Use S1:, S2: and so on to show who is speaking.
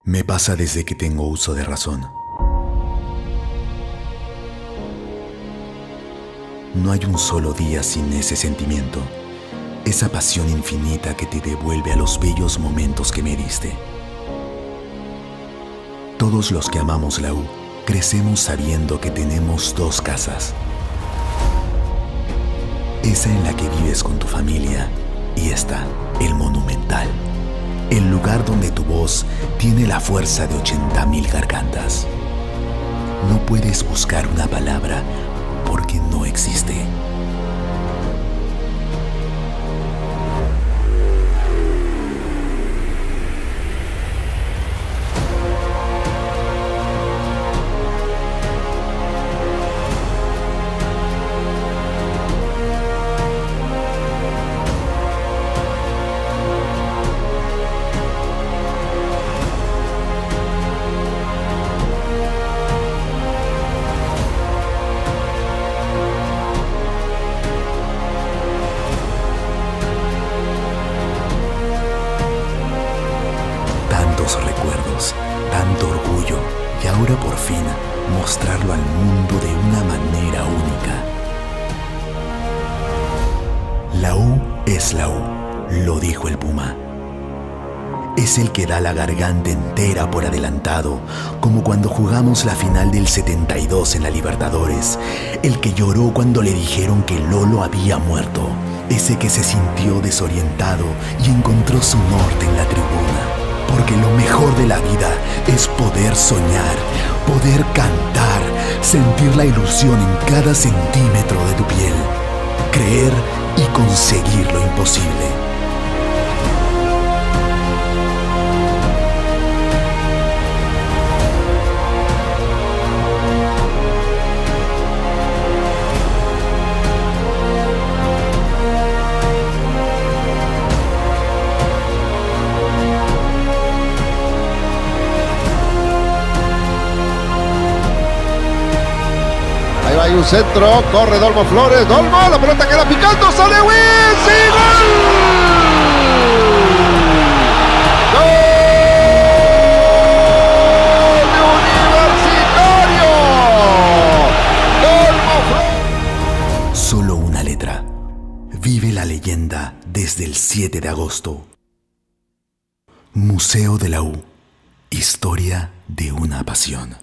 S1: Me pasa desde que tengo uso de razón. No hay un solo día sin ese sentimiento, esa pasión infinita que te devuelve a los bellos momentos que me diste. Todos los que amamos la U crecemos sabiendo que tenemos dos casas. Esa en la que vives con tu familia y esta, el Monumental. El lugar donde tu voz tiene la fuerza de 80,000 gargantas. No puedes buscar una palabra porque no existe. Tantos recuerdos, tanto orgullo y ahora por fin mostrarlo al mundo de una manera única. La U es la U, lo dijo el Puma. Es el que da la garganta entera por adelantado, como cuando jugamos la final del 72 en la Libertadores, el que lloró cuando le dijeron que Lolo había muerto, ese que se sintió desorientado y encontró su norte en la tribuna. Porque lo mejor de la vida es poder soñar, poder cantar, sentir la ilusión en cada centímetro de tu piel, creer y conseguir lo imposible.
S2: Ahí va, hay un centro, corre Dolmo Flores, Dolmo, la pelota queda picando, sale Wiz y ¡gol! ¡Gol de Universitario! Dolmo Flores.
S1: Solo una letra. Vive la leyenda desde el 7 de agosto. Museo de la U. Historia de una pasión.